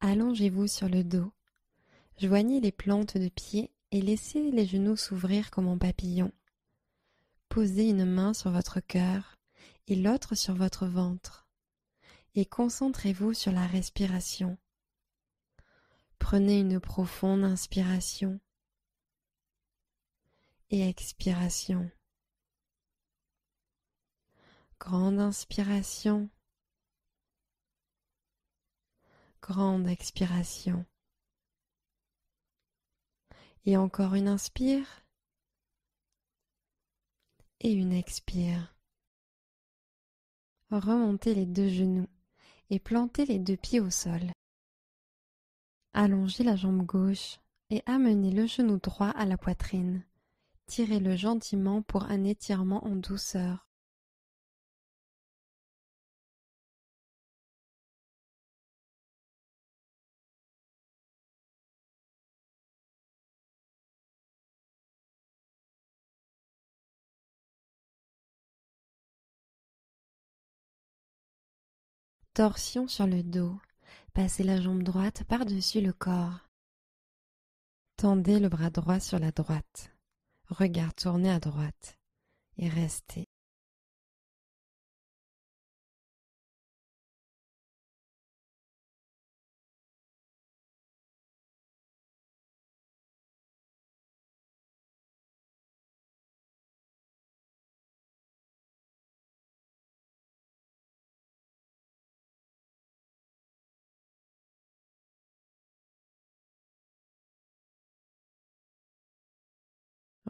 Allongez-vous sur le dos, joignez les plantes de pied et laissez les genoux s'ouvrir comme en papillon. Posez une main sur votre cœur et l'autre sur votre ventre et concentrez-vous sur la respiration. Prenez une profonde inspiration et expiration. Grande inspiration, grande expiration. Et encore une inspire et une expire. Remontez les deux genoux et plantez les deux pieds au sol. Allongez la jambe gauche et amenez le genou droit à la poitrine. Tirez-le gentiment pour un étirement en douceur. Torsion sur le dos. Passez la jambe droite par-dessus le corps. Tendez le bras droit sur la droite. Regard tourné à droite. Et restez.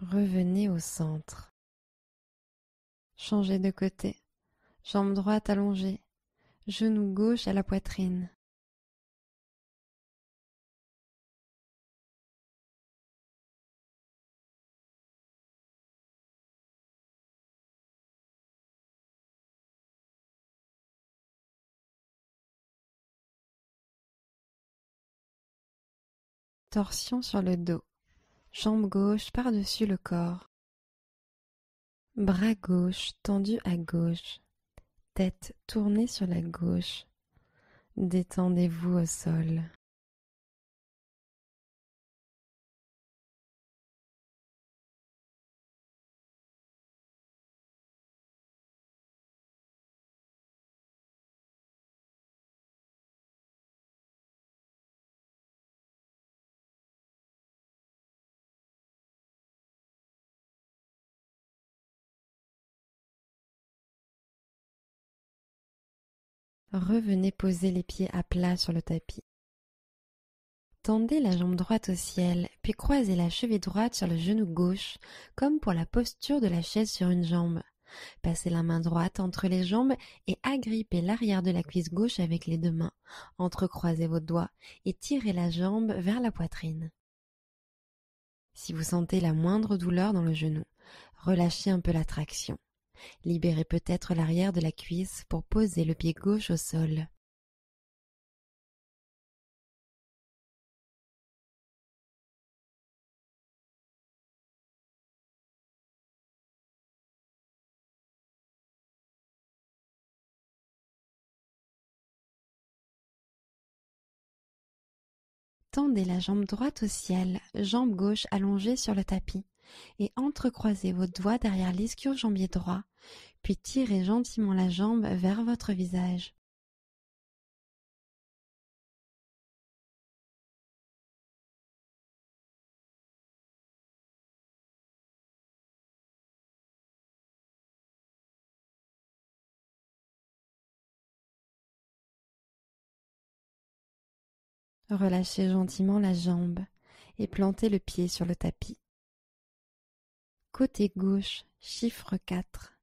Revenez au centre. Changez de côté. Jambe droite allongée. Genou gauche à la poitrine. Torsion sur le dos. Jambe gauche par-dessus le corps. Bras gauche tendu à gauche. Tête tournée sur la gauche. Détendez-vous au sol. Revenez poser les pieds à plat sur le tapis. Tendez la jambe droite au ciel, puis croisez la cheville droite sur le genou gauche, comme pour la posture de la chaise sur une jambe. Passez la main droite entre les jambes et agrippez l'arrière de la cuisse gauche avec les deux mains. Entrecroisez vos doigts et tirez la jambe vers la poitrine. Si vous sentez la moindre douleur dans le genou, relâchez un peu la traction. Libérez peut-être l'arrière de la cuisse pour poser le pied gauche au sol. Tendez la jambe droite au ciel, jambe gauche allongée sur le tapis et entrecroisez vos doigts derrière l'ischio-jambier droit, puis tirez gentiment la jambe vers votre visage. Relâchez gentiment la jambe et plantez le pied sur le tapis. Côté gauche, chiffre 4.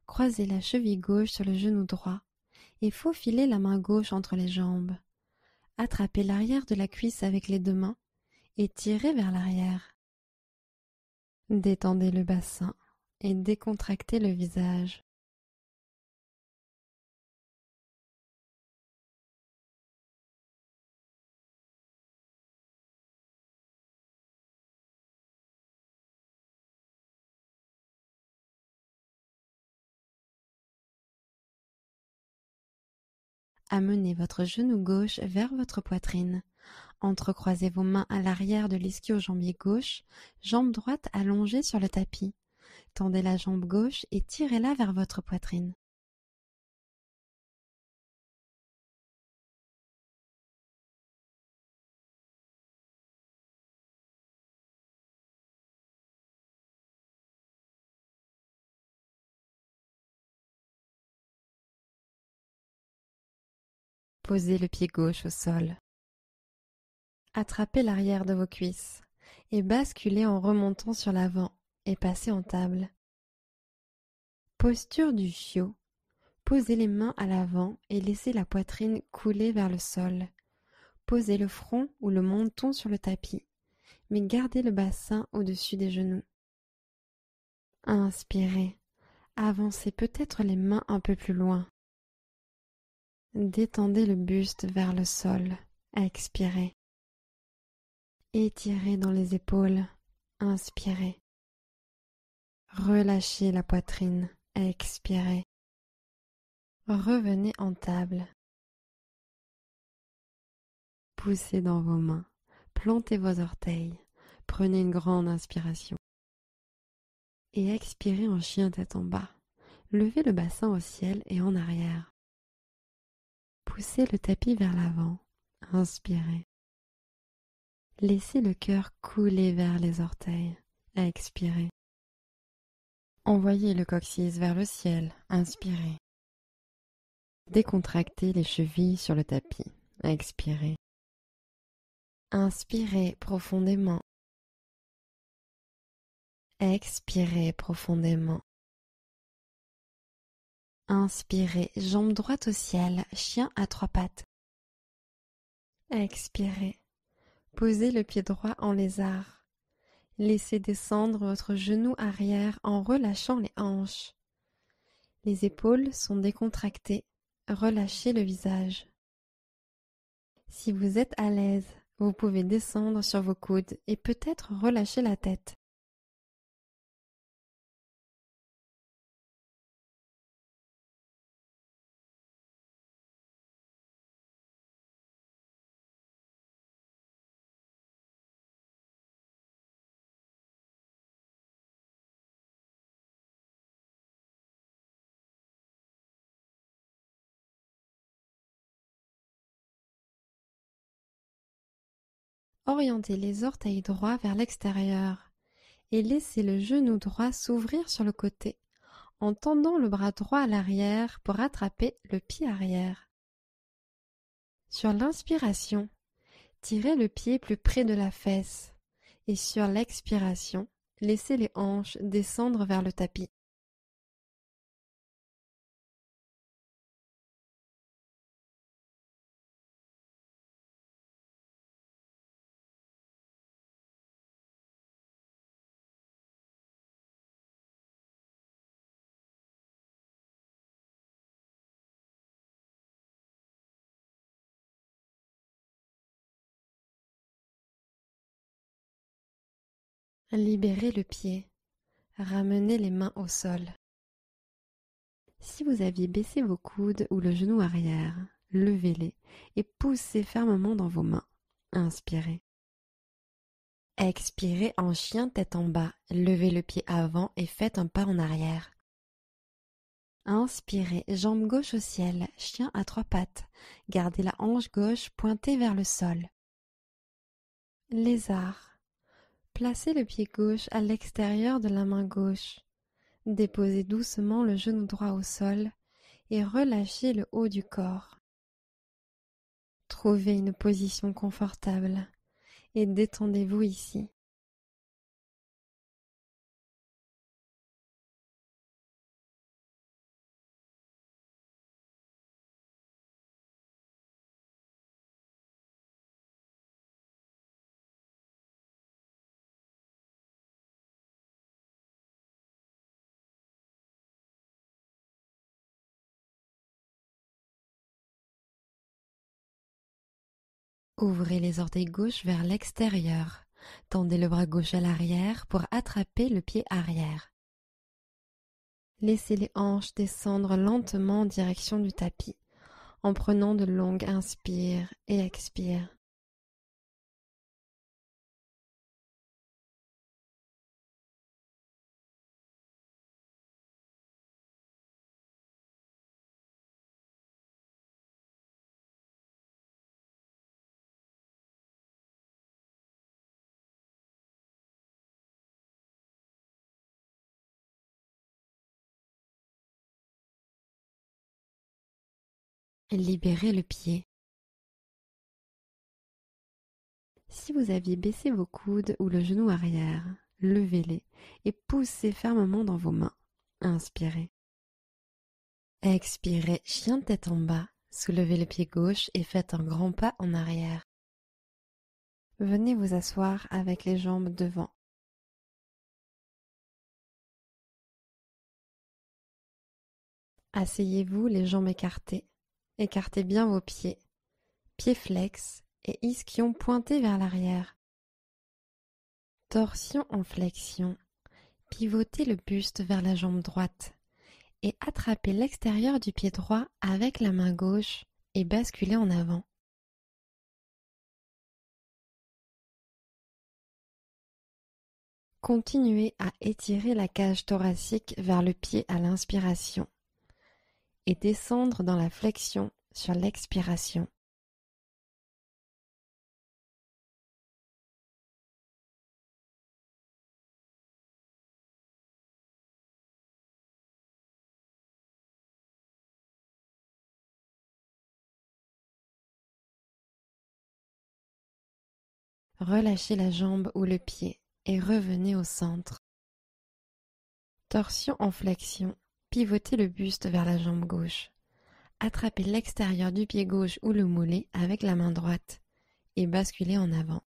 Croisez la cheville gauche sur le genou droit et faufilez la main gauche entre les jambes. Attrapez l'arrière de la cuisse avec les deux mains et tirez vers l'arrière. Détendez le bassin et décontractez le visage. amenez votre genou gauche vers votre poitrine. Entrecroisez vos mains à l'arrière de l'ischio-jambier gauche, jambe droite allongée sur le tapis. Tendez la jambe gauche et tirez-la vers votre poitrine. Posez le pied gauche au sol. Attrapez l'arrière de vos cuisses et basculez en remontant sur l'avant et passez en table. Posture du chiot. Posez les mains à l'avant et laissez la poitrine couler vers le sol. Posez le front ou le menton sur le tapis, mais gardez le bassin au-dessus des genoux. Inspirez. Avancez peut-être les mains un peu plus loin. Détendez le buste vers le sol. Expirez. Étirez dans les épaules. Inspirez. Relâchez la poitrine. Expirez. Revenez en table. Poussez dans vos mains. Plantez vos orteils. Prenez une grande inspiration. Et expirez en chien tête en bas. Levez le bassin au ciel et en arrière. Poussez le tapis vers l'avant. Inspirez. Laissez le cœur couler vers les orteils. Expirez. Envoyez le coccyx vers le ciel. Inspirez. Décontractez les chevilles sur le tapis. Expirez. Inspirez profondément. Expirez profondément. Inspirez, jambe droite au ciel, chien à trois pattes. Expirez. Posez le pied droit en lézard. Laissez descendre votre genou arrière en relâchant les hanches. Les épaules sont décontractées. Relâchez le visage. Si vous êtes à l'aise, vous pouvez descendre sur vos coudes et peut-être relâcher la tête. Orientez les orteils droits vers l'extérieur et laissez le genou droit s'ouvrir sur le côté en tendant le bras droit à l'arrière pour attraper le pied arrière. Sur l'inspiration, tirez le pied plus près de la fesse et sur l'expiration, laissez les hanches descendre vers le tapis. Libérez le pied. Ramenez les mains au sol. Si vous aviez baissé vos coudes ou le genou arrière, levez-les et poussez fermement dans vos mains. Inspirez. Expirez en chien tête en bas. Levez le pied avant et faites un pas en arrière. Inspirez, jambe gauche au ciel, chien à trois pattes. Gardez la hanche gauche pointée vers le sol. Lézard. Placez le pied gauche à l'extérieur de la main gauche. Déposez doucement le genou droit au sol et relâchez le haut du corps. Trouvez une position confortable et détendez-vous ici. Ouvrez les orteils gauche vers l'extérieur. Tendez le bras gauche à l'arrière pour attraper le pied arrière. Laissez les hanches descendre lentement en direction du tapis, en prenant de longues inspires et expires. Libérez le pied. Si vous aviez baissé vos coudes ou le genou arrière, levez-les et poussez fermement dans vos mains. Inspirez. Expirez, chien de tête en bas. Soulevez le pied gauche et faites un grand pas en arrière. Venez vous asseoir avec les jambes devant. Asseyez-vous les jambes écartées. Écartez bien vos pieds. Pieds flex et ischion pointé vers l'arrière. Torsion en flexion. Pivotez le buste vers la jambe droite et attrapez l'extérieur du pied droit avec la main gauche et basculez en avant. Continuez à étirer la cage thoracique vers le pied à l'inspiration et descendre dans la flexion sur l'expiration. Relâchez la jambe ou le pied et revenez au centre. Torsion en flexion, pivotez le buste vers la jambe gauche. Attrapez l'extérieur du pied gauche ou le mollet avec la main droite et basculez en avant.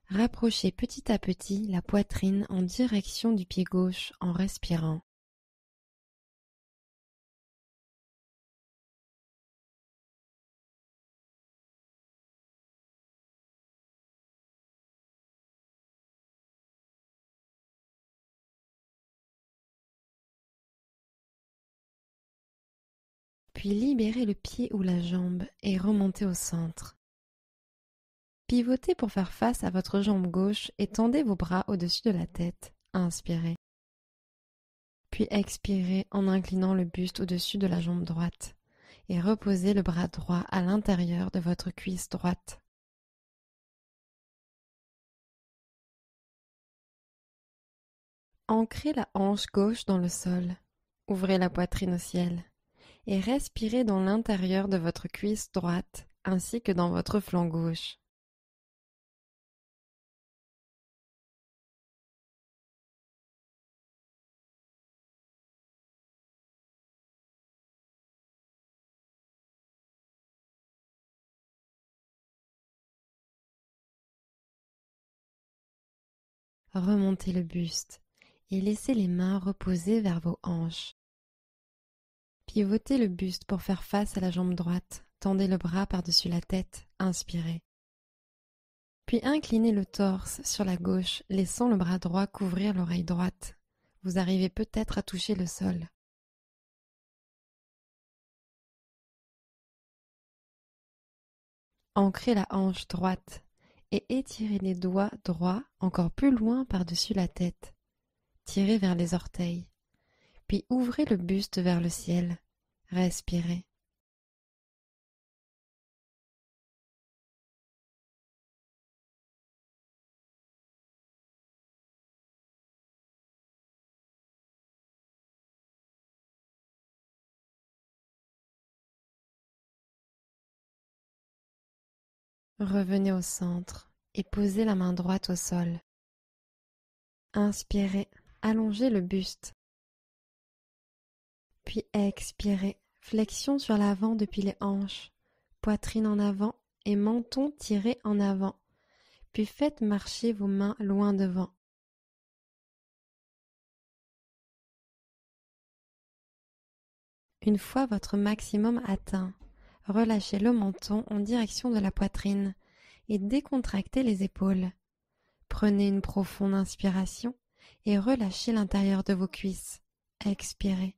Rapprochez petit à petit la poitrine en direction du pied gauche en respirant. Puis libérez le pied ou la jambe et remontez au centre. Pivotez pour faire face à votre jambe gauche et tendez vos bras au-dessus de la tête. Inspirez. Puis expirez en inclinant le buste au-dessus de la jambe droite et reposez le bras droit à l'intérieur de votre cuisse droite. Ancrez la hanche gauche dans le sol. Ouvrez la poitrine au ciel et respirez dans l'intérieur de votre cuisse droite ainsi que dans votre flanc gauche. Remontez le buste et laissez les mains reposer vers vos hanches. Pivotez le buste pour faire face à la jambe droite. Tendez le bras par-dessus la tête. Inspirez. Puis inclinez le torse sur la gauche, laissant le bras droit couvrir l'oreille droite. Vous arrivez peut-être à toucher le sol. Ancrez la hanche droite et étirez les doigts droits encore plus loin par-dessus la tête. Tirez vers les orteils. Puis ouvrez le buste vers le ciel. Respirez. Revenez au centre et posez la main droite au sol. Inspirez, allongez le buste. Puis expirez, flexion sur l'avant depuis les hanches, poitrine en avant et menton tiré en avant. Puis faites marcher vos mains loin devant. Une fois votre maximum atteint, relâchez le menton en direction de la poitrine et décontractez les épaules. Prenez une profonde inspiration et relâchez l'intérieur de vos cuisses. Expirez.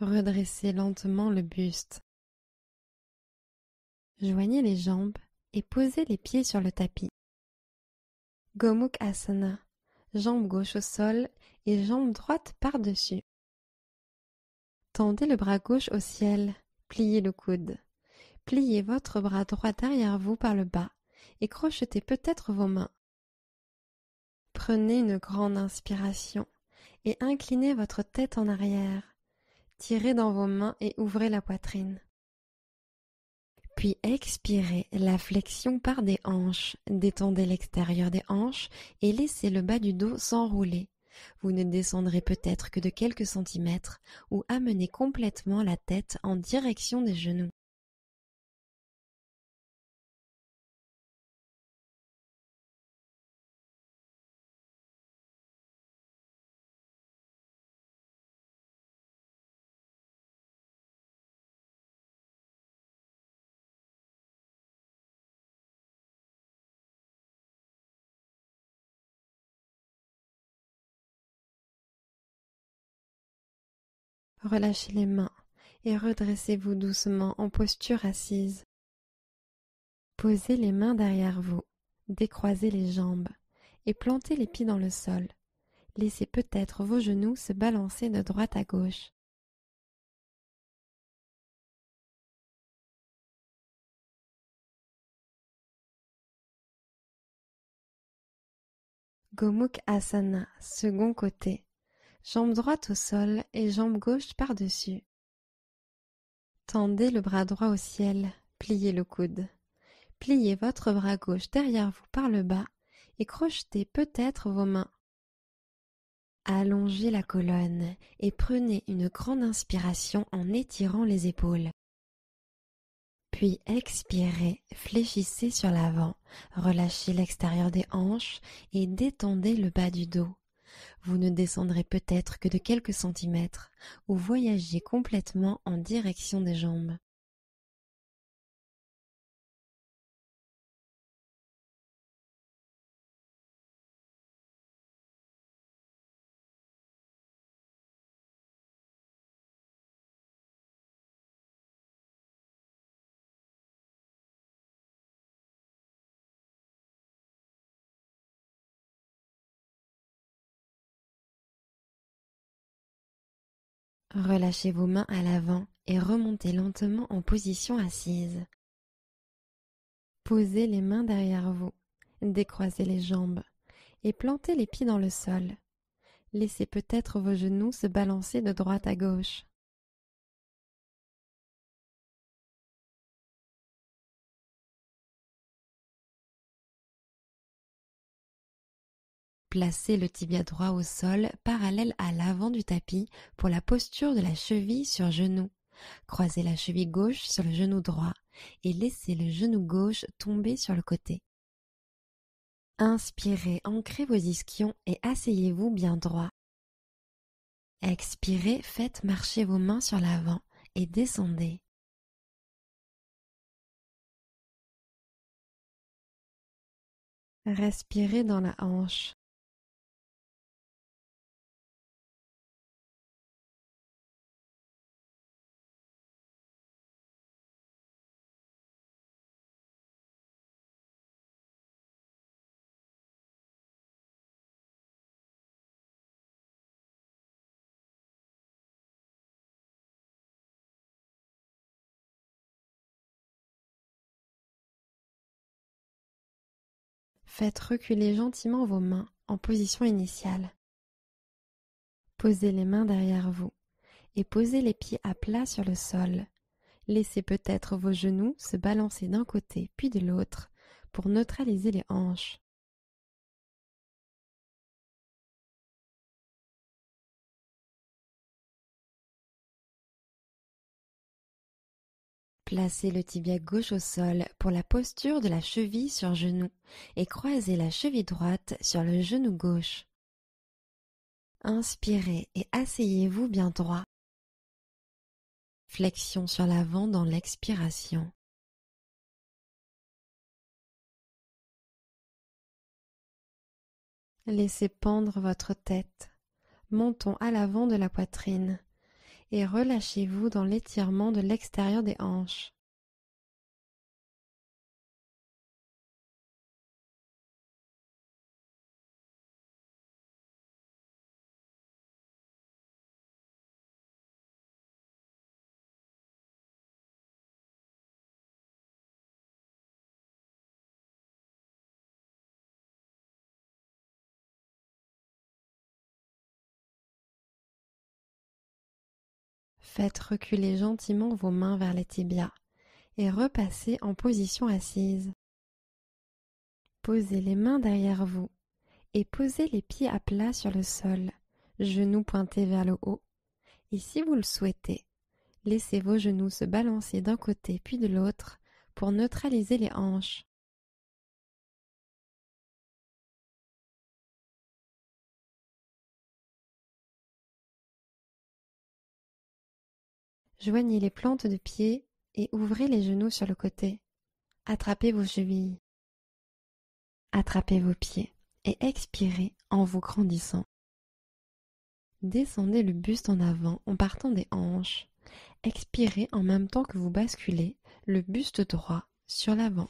Redressez lentement le buste. Joignez les jambes et posez les pieds sur le tapis. Gomukhasana, jambe gauche au sol et jambe droite par-dessus. Tendez le bras gauche au ciel, pliez le coude. Pliez votre bras droit derrière vous par le bas et crochetez peut-être vos mains. Prenez une grande inspiration et inclinez votre tête en arrière. Tirez dans vos mains et ouvrez la poitrine. Puis expirez la flexion par des hanches. Détendez l'extérieur des hanches et laissez le bas du dos s'enrouler. Vous ne descendrez peut-être que de quelques centimètres ou amenez complètement la tête en direction des genoux. Relâchez les mains et redressez-vous doucement en posture assise. Posez les mains derrière vous, décroisez les jambes et plantez les pieds dans le sol. Laissez peut-être vos genoux se balancer de droite à gauche. Gomukhasana, second côté. Jambe droite au sol et jambe gauche par-dessus. Tendez le bras droit au ciel, pliez le coude. Pliez votre bras gauche derrière vous par le bas et crochetez peut-être vos mains. Allongez la colonne et prenez une grande inspiration en étirant les épaules. Puis expirez, fléchissez sur l'avant, relâchez l'extérieur des hanches et détendez le bas du dos. Vous ne descendrez peut-être que de quelques centimètres ou voyagez complètement en direction des jambes. Relâchez vos mains à l'avant et remontez lentement en position assise. Posez les mains derrière vous, décroisez les jambes et plantez les pieds dans le sol. Laissez peut-être vos genoux se balancer de droite à gauche. Placez le tibia droit au sol parallèle à l'avant du tapis pour la posture de la cheville sur genou. Croisez la cheville gauche sur le genou droit et laissez le genou gauche tomber sur le côté. Inspirez, ancrez vos ischions et asseyez-vous bien droit. Expirez, faites marcher vos mains sur l'avant et descendez. Respirez dans la hanche. Faites reculer gentiment vos mains en position initiale. Posez les mains derrière vous et posez les pieds à plat sur le sol. Laissez peut-être vos genoux se balancer d'un côté puis de l'autre pour neutraliser les hanches. Placez le tibia gauche au sol pour la posture de la cheville sur genou et croisez la cheville droite sur le genou gauche. Inspirez et asseyez-vous bien droit. Flexion sur l'avant dans l'expiration. Laissez pendre votre tête. Montons à l'avant de la poitrine et relâchez-vous dans l'étirement de l'extérieur des hanches. Faites reculer gentiment vos mains vers les tibias et repassez en position assise. Posez les mains derrière vous et posez les pieds à plat sur le sol, genoux pointés vers le haut. Et si vous le souhaitez, laissez vos genoux se balancer d'un côté puis de l'autre pour neutraliser les hanches. Joignez les plantes de pied et ouvrez les genoux sur le côté. Attrapez vos chevilles. Attrapez vos pieds et expirez en vous grandissant. Descendez le buste en avant en partant des hanches. Expirez en même temps que vous basculez le buste droit sur l'avant.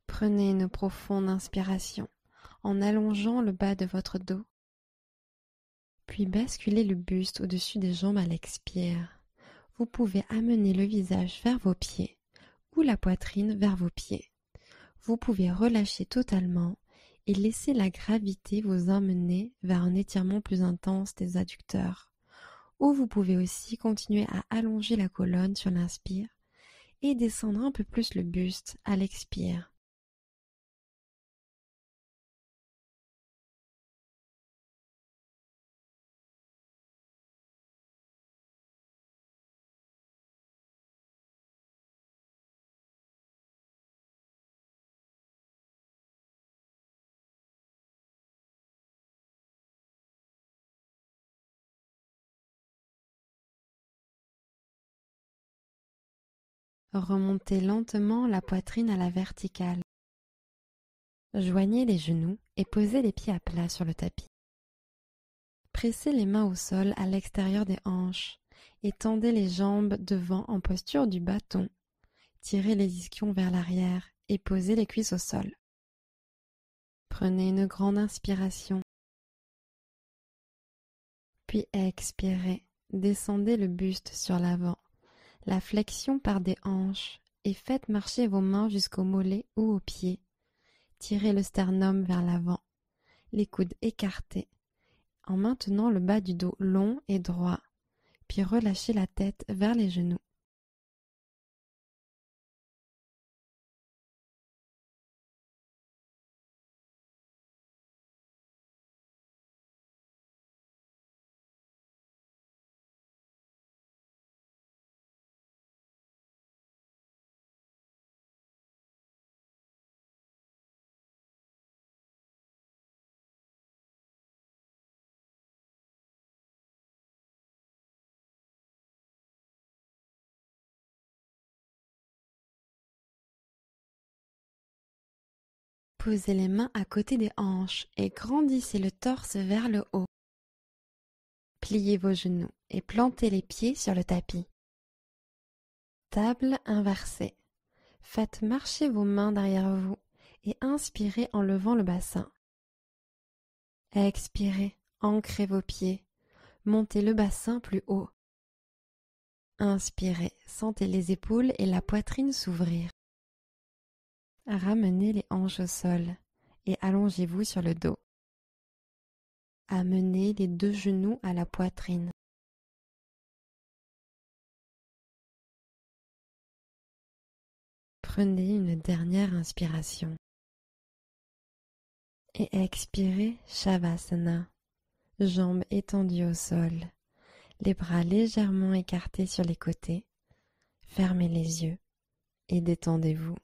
Prenez une profonde inspiration en allongeant le bas de votre dos. Puis basculez le buste au-dessus des jambes à l'expire. Vous pouvez amener le visage vers vos pieds ou la poitrine vers vos pieds. Vous pouvez relâcher totalement et laisser la gravité vous emmener vers un étirement plus intense des adducteurs. Ou vous pouvez aussi continuer à allonger la colonne sur l'inspire et descendre un peu plus le buste à l'expire. Remontez lentement la poitrine à la verticale. Joignez les genoux et posez les pieds à plat sur le tapis. Pressez les mains au sol à l'extérieur des hanches et tendez les jambes devant en posture du bâton. Tirez les ischions vers l'arrière et posez les cuisses au sol. Prenez une grande inspiration. Puis expirez. Descendez le buste sur l'avant. La flexion part des hanches et faites marcher vos mains jusqu'aux mollets ou aux pieds. Tirez le sternum vers l'avant, les coudes écartés, en maintenant le bas du dos long et droit, puis relâchez la tête vers les genoux. Posez les mains à côté des hanches et grandissez le torse vers le haut. Pliez vos genoux et plantez les pieds sur le tapis. Table inversée. Faites marcher vos mains derrière vous et inspirez en levant le bassin. Expirez, ancrez vos pieds. Montez le bassin plus haut. Inspirez, sentez les épaules et la poitrine s'ouvrir. Ramenez les hanches au sol et allongez-vous sur le dos. Amenez les deux genoux à la poitrine. Prenez une dernière inspiration. Et expirez Shavasana, jambes étendues au sol, les bras légèrement écartés sur les côtés. Fermez les yeux et détendez-vous.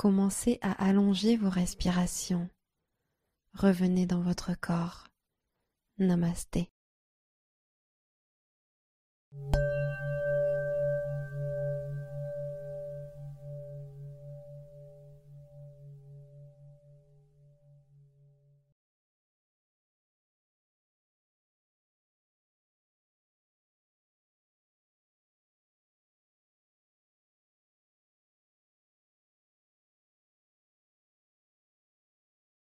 Commencez à allonger vos respirations. Revenez dans votre corps. Namasté.